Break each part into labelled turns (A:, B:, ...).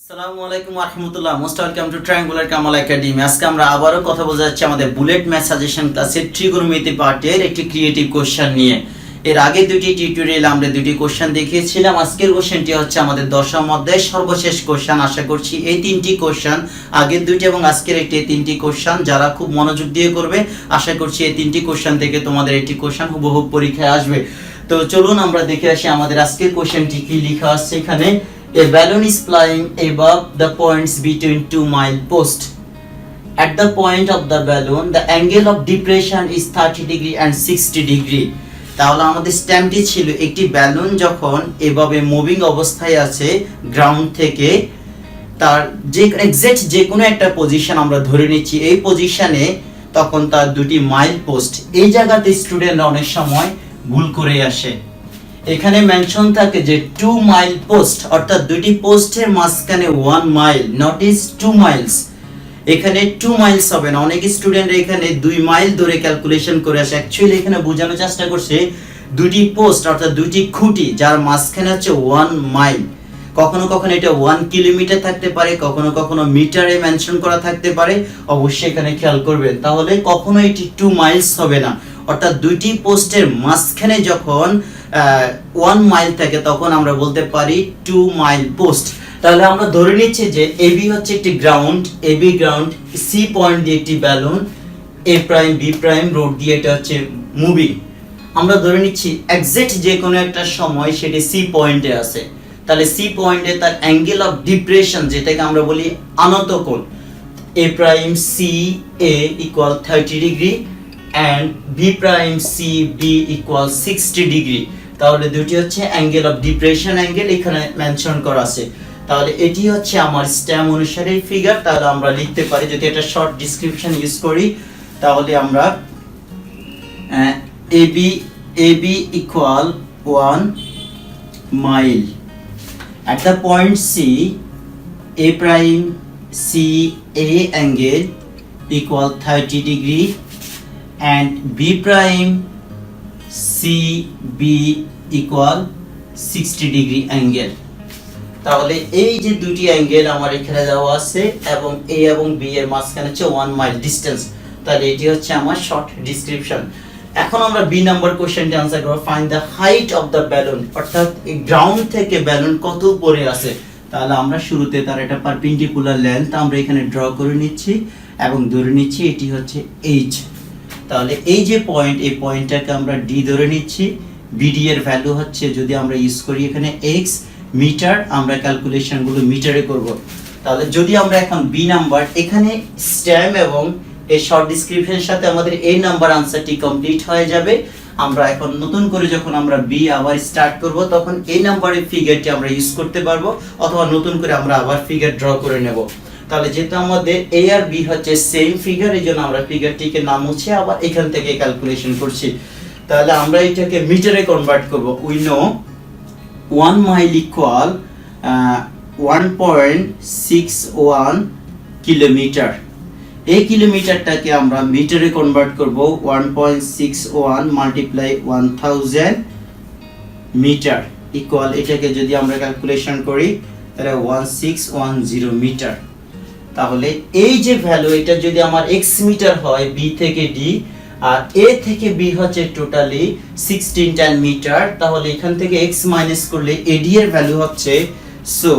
A: আসসালামু আলাইকুম ওয়া রাহমাতুল্লাহ। Most welcome to triangular Kamal academy. আজকে আমরা আবারো কথা বলতে যাচ্ছি আমাদের বুলেট ম্যাথ সাজেশন ক্লাসের ট্রিগোনোমেট্রি পার্টের একটি ক্রিয়েটিভ কোশ্চেন নিয়ে। এর আগে দুটি টিউটোরিয়ালে আমরা দুটি কোশ্চেন দেখিয়েছিলাম। আজকের কোশ্চেনটি হচ্ছে আমাদের দশম অধ্যায়ের সর্বশেষ কোশ্চেন। আশা করছি এই তিনটি কোশ্চেন, আগের দুটি এবং আজকের একটি, তিনটি কোশ্চেন যারা খুব মনোযোগ দিয়ে করবে, আশা করছি এই তিনটি কোশ্চেন থেকে তোমাদের একটি কোশ্চেন হুবহু পরীক্ষায় আসবে। তো চলুন আমরা দেখে আসি আমাদের আজকের কোশ্চেনটি কি লেখা আছে এখানে। A balloon is flying above the points between two mile posts. At the point of the balloon, the angle of depression is 30 degree and 60 degree. তাহলে আমাদের স্ট্যাম্পটি ছিল একটি ব্যালুন যখন এভাবে মুভিং অবস্থায় আছে গ্রাউন্ড থেকে, তার যে এক্সাক্ট যে কোনো একটা পজিশন আমরা ধরে নিচ্ছি, এই পজিশনে তখন তার দুটি মাইল পোস্ট। এই জায়গাতে স্টুডেন্টরা অনেক সময় ভুল করে আসে। এখানে মেনশন থাকে যে 2 মাইল পোস্ট, অর্থাৎ দুটি পোস্টের মাঝখানে 1 মাইল, নট ইজ 2 মাইলস। এখানে 2 মাইলস হবে না। অনেক স্টুডেন্ট এখানে 2 মাইল ধরে ক্যালকুলেশন করে আসে। অ্যাকচুয়ালি এখানে বোঝানোর চেষ্টা করছে দুটি পোস্ট অর্থাৎ দুটি খুঁটি যার মাঝখানে হচ্ছে 1 মাইল। কখনো কখনো এটা 1 কিলোমিটার থাকতে পারে, কখনো কখনো মিটারে মেনশন করা থাকতে পারে। অবশ্যই এখানে খেয়াল করবেন। তাহলে কখনো এটি 2 মাইলস হবে না। অর্থাৎ দুটি পোস্টের মাঝখানে যখন 1 মাইল থাকে তখন আমরা বলতে পারি 2 মাইল পোস্ট। তাহলে আমরা ধরে নিচ্ছি যে এবি হচ্ছে একটি ground, AB ground, C point দিয়ে একটি balloon, A prime B prime road দিয়ে এটা হচ্ছে মুভিং। আমরা ধরে নিচ্ছি এক্সাক্ট যে কোনো একটা সময় সেটি সি পয়েন্টে আছে। তাহলে সি পয়েন্টে তার অ্যাঙ্গেল অফ ডিপ্রেশন, যেটাকে আমরা বলি আনত কোণ, A prime C A equal 30 degree and b prime c b equal 60 degree। তাহলে দুটি হচ্ছে অ্যাঙ্গেল অফ ডিপ্রেশন অ্যাঙ্গেল এখানে মেনশন করা আছে। তাহলে এটি হচ্ছে আমার স্ট্যাম্প অনুসারে ফিগার। তাহলে আমরা লিখতে পারি, যদি এটা শর্ট ডেসক্রিপশন ইউজ করি, তাহলে আমরা ab equal 1 mile at the point c, a prime c a angle equal 30 degree and b prime c b equal 60 degree angle। তাহলে এই যে দুটি অ্যাঙ্গেল আমার এখানে দেওয়া আছে এবং a এবং b এর মাঝখানে হচ্ছে 1 মাইল ডিসটেন্স। তাহলে এটি হচ্ছে আমার শর্ট ডেসক্রিপশন। এখন আমরা বি নাম্বার কোশ্চেনটি आंसर করব। Find the height of the balloon, অর্থাৎ এই গ্রাউন্ড থেকে ব্যালুন কত উপরে আছে। তাহলে আমরা শুরুতে তার একটা পারপেন্ডিকুলার লেন্থ আমরা এখানে ড্র করে নিচ্ছি এবং ধরে নিচ্ছি এটি হচ্ছে h। তাহলে এই যে পয়েন্ট, এই পয়েন্টটাকে আমরা ডি ধরে নিচ্ছি। বিডি এর ভ্যালু হচ্ছে, যদি আমরা ইউজ করি এখানে x মিটার, আমরা ক্যালকুলেশনগুলো মিটারে করব। তাহলে যদি আমরা এখন বি নাম্বার, এখানে স্ট্যাম্প এবং এই শর্ট ডেসক্রিপশনের সাথে আমাদের এই নাম্বার আনসারটি কমপ্লিট হয়ে যাবে। আমরা এখন নতুন করে যখন আমরা বি আবার স্টার্ট করব, তখন এই নাম্বারের ফিগারটি আমরা ইউজ করতে পারবো, অথবা নতুন করে আমরা আবার ফিগার ড্র করে নেব। তাহলে যেহেতু আমাদের এ আর বি হচ্ছে সেম ফিগার, এই জন্য আমরা ফিগারটিকে নাম মুছে আবার এখান থেকে ক্যালকুলেশন করছি। তাহলে আমরা এটাকে মিটারে কনভার্ট করব। We know 1 mile equal 1.61 kilometre. এই কিলোমিটারটাকে আমরা মিটারে কনভার্ট করব। 1.61 মাল্টিপ্লাই 1000 মিটার ইকুয়াল, এটাকে যদি আমরা ক্যালকুলেশন করি তাহলে 1610 মিটার। তাহলে এই যে ভ্যালু, এটা যদি আমার x মিটার হয় বি থেকে ডি, আর a থেকে b হচ্ছে টোটালি 1610 মিটার। তাহলে এখান থেকে x মাইনাস করলে ad এর ভ্যালু হচ্ছে, so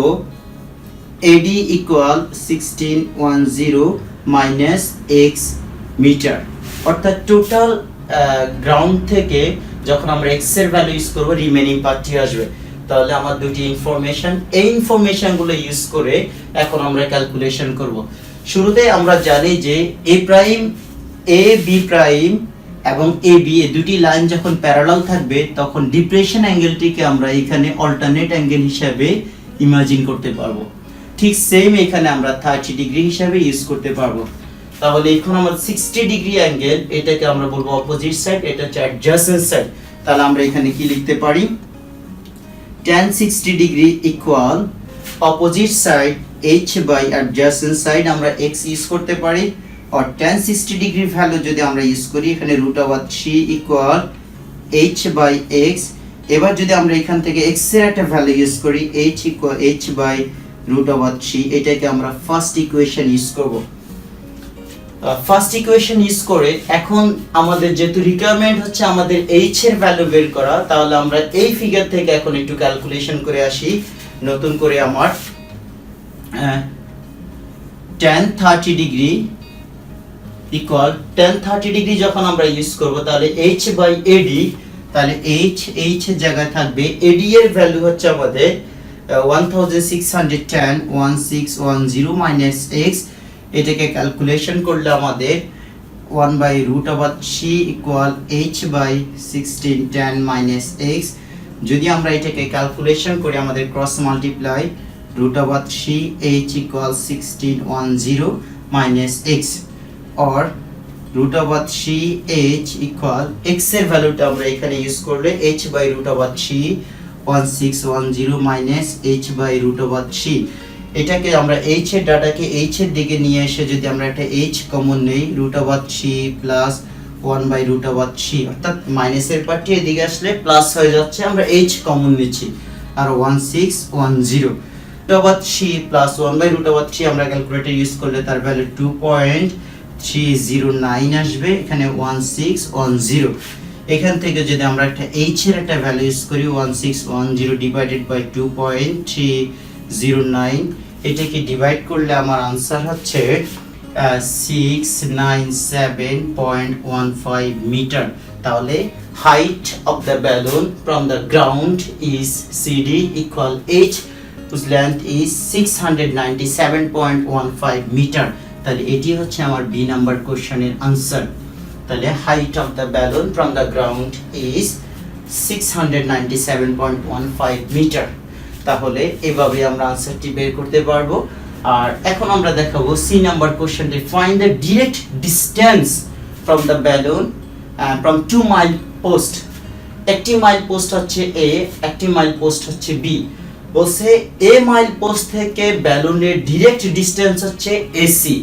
A: ad equal 1610 minus x metre. অর্থাৎ টোটাল গ্রাউন্ড থেকে যখন আমরা x এর ভ্যালু ইউজ করব, রিমেইনিং পার্টটি আসবে। তাহলে আমার দুটি ইনফরমেশন, এই ইনফরমেশনগুলো ইউজ করে এখন আমরা ক্যালকুলেশন করব। শুরুতে আমরা জানি যে a prime a b prime এবং a b এই দুটি লাইন যখন প্যারালাল থাকবে, তখন ডিপ্রেশন অ্যাঙ্গেলটিকে আমরা এখানে অল্টারনেট অ্যাঙ্গেল হিসেবে ইমাজিন করতে পারবো। ঠিক সেম এখানে আমরা 30 ডিগ্রি হিসেবে ইউজ করতে পারবো। তাহলে এখন আমরা 60 ডিগ্রি অ্যাঙ্গেল, এটাকে আমরা বলবো অপোজিট সাইড, এটা হচ্ছে অ্যাডজাসেন্ট সাইড। তাহলে আমরা এখানে কি লিখতে পারি, tan 60 degree equal opposite side h by adjacent side, আমরা x ইউজ করতে পারি। আর tan 60 ডিগ্রি ভ্যালু যদি আমরা ইউজ করি, এখানে √3 ইকুয়াল h বাই x। এবার যদি আমরা এখান থেকে x এর একটা ভ্যালু ইউজ করি, h ইকুয়াল h বাই √3 এটাকে আমরা ফার্স্ট ইকুয়েশন ইউজ করব। ফার্স্ট ইকুয়েশন ইউজ করে এখন আমাদের যেহেতু রিকোয়ারমেন্ট হচ্ছে আমাদের h এর ভ্যালু বের করা, তাহলে আমরা এই ফিগার থেকে এখন একটু ক্যালকুলেশন করে আসি। নতুন করে আমার tan 30 degree equal tan 30 degree যখন আমরা ইউজ করব তাহলে h/AD, তাহলে h এর জায়গায় থাকবে AD এর ভ্যালু হচ্ছে আমাদের 1610 x, এটাকে ক্যালকুলেশন করলে আমাদের 1/√3 ইকুয়াল h/1610 x। যদি আমরা এটাকে ক্যালকুলেশন করি আমাদের cross multiply √3 h equal 1610 x, or √3 h equal x এর ভ্যালুটা আমরা এখানে ইউজ করলে h/√3 1610 h/√3। এটাকে আমরা h এর ডাটাকে h এর দিকে নিয়ে এসে যদি আমরা একটা h কমন নেই √3 প্লাস 1/√3, অর্থাৎ মাইনাসের পার্টি এদিকে আসলে প্লাস হয়ে যাচ্ছে, আমরা h কমন নিচ্ছি আর 1610 √3 প্লাস 1/√3 আমরা ক্যালকুলেটর ইউজ করলে তার ভ্যালু 2.309 আসবে, এখানে 1610। এখান থেকে যদি আমরা একটা h এর একটা ভ্যালু ইউজ করি 1610 ডিভাইডেড বাই 2.309, এটাকে ডিভাইড করলে আমার आंसर হচ্ছে 697.15 মিটার। তাহলে height of the balloon from the ground is CD equal h, whose length is 697.15 metre. তাহলে এটি হচ্ছে আমার বি নাম্বার কোশ্চেনের आंसर। তাহলে height of the balloon from the ground is 697.15 metre. তাহলে এভাবে আমরা आंसरটি বের করতে পারবো। আর এখন আমরা দেখাবো সি নাম্বার কোশ্চেনটি, find the direct distance from the balloon from 2 mile post. একটি মাইল পোস্ট হচ্ছে এ, একটি মাইল পোস্ট হচ্ছে বি। বলছে এ মাইল পোস্ট থেকে ব্যালুনের ডিরেক্ট ডিসটেন্স হচ্ছে এসি,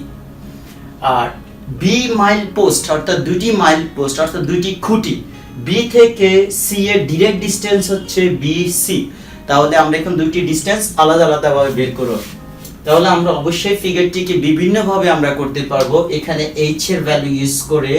A: আর বি মাইল পোস্ট অর্থাৎ দুটি মাইল পোস্ট অর্থাৎ দুটি খুঁটি বি থেকে সি এর ডিরেক্ট ডিসটেন্স হচ্ছে বিসি। তাহলে আমরা এখন দুটি ডিসটেন্স আলাদা আলাদা ভাবে বের করব। তাহলে আমরা অবশ্যই ফিগারটিকে বিভিন্ন ভাবে আমরা করতে পারবো। এখানে h এর ভ্যালু ইউজ করে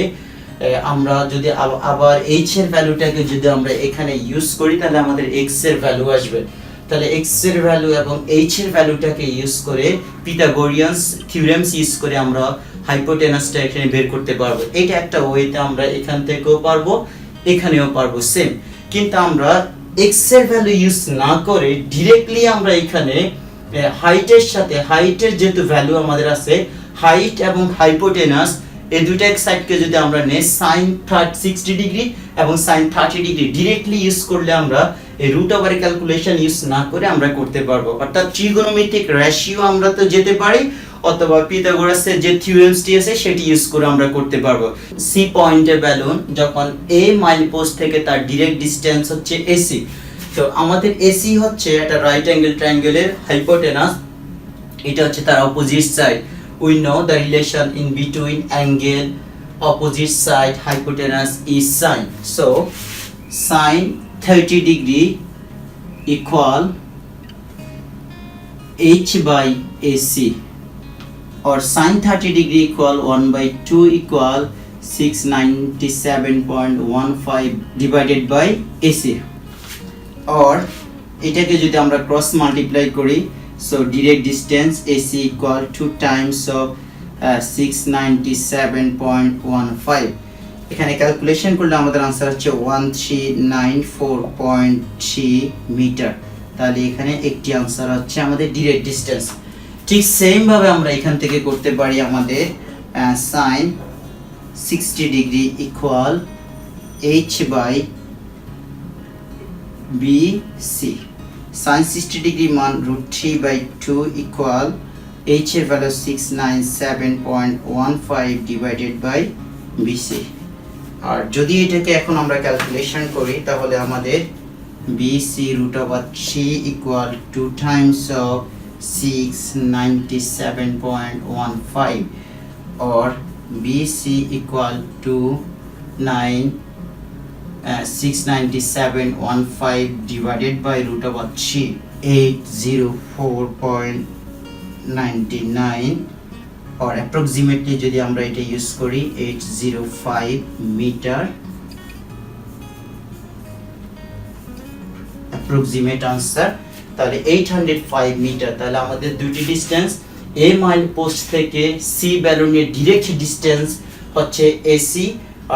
A: আমরা যদি আবার h এর ভ্যালুটাকে যদি আমরা এখানে ইউজ করি তাহলে আমাদের x এর ভ্যালু আসবে। তাহলে x এর ভ্যালু এবং h এর ভ্যালুটাকে ইউজ করে পিথাগোরিয়ান্স থিওরেমস ইউজ করে আমরা হাইপোটেনাসটা এখানে বের করতে পারবো। এটা একটা ওয়েতে আমরা এখান থেকেও পারবো, এখানেও পারবো সেম। কিন্তু আমরা x এর ভ্যালু ইউজ না করে ডাইরেক্টলি আমরা এখানে হাইটের সাথে হাইটের যেহেতু ভ্যালু আমাদের আছে হাইট এবং হাইপোটেনাস এই দুইটা সাইডকে যদি আমরা নেই sin 60 ডিগ্রি এবং sin 30 ডিগ্রি ডাইরেক্টলি ইউজ করলে আমরা এই রুট ওভার ক্যালকুলেশন ইউজ না করে আমরা করতে পারবো। অর্থাৎ ট্রিগোনোমেট্রিক রেশিও আমরা তো যেতে পারি অথবা পিথাগোরাসের যে থিওরেমসটি আছে সেটি ইউজ করে আমরা করতে পারবো। সি পয়েন্টে ব্যালুন যখন এ মাইল পোস্ট থেকে তার ডাইরেক্ট ডিসটেন্স হচ্ছে এসি, তো আমাদের এসি হচ্ছে একটা রাইট অ্যাঙ্গেল ট্রায়াঙ্গেলের হাইপোটেনাস, এটা হচ্ছে তার opposite side. We know the relation in between angle opposite side hypotenuse is sine. So sine 30 degree equal h by AC, or sine 30 degree equal 1/2 equal 697.15 divided by AC, or এটাকে যদি আমরা cross multiply করি so direct distance AC equal 2 times of 697.15, এখানে calculation করলে আমাদের answer হচ্ছে 1394.3 metre. তাহলে এখানে একটি आंसर হচ্ছে আমাদের ডাইরেক্ট ডিসটেন্স। ঠিক সেম ভাবে আমরা এখান থেকে করতে পারি আমাদের sin 60 degree equal h by BC, sin 60 degree মান √3/2 ইকুয়াল h এর ভ্যালু 697.15 ডিভাইডেড বাই BC। আর যদি এটাকে এখন আমরা ক্যালকুলেশন করি তাহলে আমাদের BC √3 equal 2 Times of 697.15, or BC equal to 697.15 divided by √3, 804.3 899 or approximately যদি আমরা এটা ইউজ করি 805 মিটার approximate answer, তাহলে 805 মিটার। তাহলে আমাদের দুটি ডিসটেন্স এ মাইল পোস্ট থেকে সি ব্যালনের ডিরেক্ট ডিসটেন্স হচ্ছে এসি,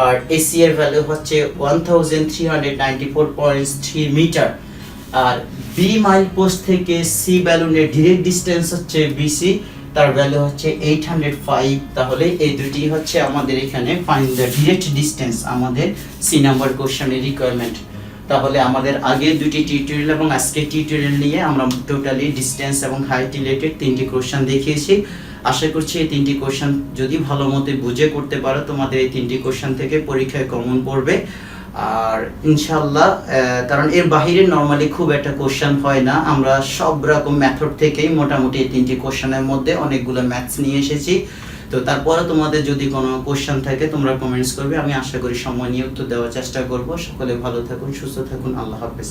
A: আর এসি এর ভ্যালু হচ্ছে 1394.3 মিটার, আর বি মাইল পোস্ট থেকে সি ব্যালনের ডিরেক্ট ডিসটেন্স হচ্ছে বিসি, তার ভ্যালু হচ্ছে 805। তাহলে এই দুটি হচ্ছে আমাদের এখানে ফাইন্ড দ্য ডিরেক্ট ডিসটেন্স, আমাদের সি নাম্বার কোশ্চেনের রিকোয়ারমেন্ট। তাহলে আমাদের আগে দুটি টিউটোরিয়াল এবং আজকের টিউটোরিয়াল নিয়ে আমরা টোটালি ডিসটেন্স এবং হাইট রিলেটেড তিনটি কোশ্চেন দেখিয়েছি। আশা করছি এই তিনটি কোশ্চেন যদি ভালো মতো বুঝে করতে পারো, তোমাদের এই তিনটি কোশ্চেন থেকে পরীক্ষায় কমন পড়বে। আর ইনশাআল্লাহ কারণ এর বাইরে নরমালি খুব একটা কোশ্চেন হয় না, আমরা সব রকম মেথড থেকেই মোটামুটি এই তিনটি কোশ্চেনের মধ্যে অনেকগুলো ম্যাথস নিয়ে এসেছি। তো তারপরে তোমাদের যদি কোনো কোশ্চেন থাকে তোমরা কমেন্টস করবে, আমি আশা করি সময় নিয়ে উত্তর দেওয়ার চেষ্টা করব। সকলে ভালো থাকুন, সুস্থ থাকুন, আল্লাহ হাফেজ।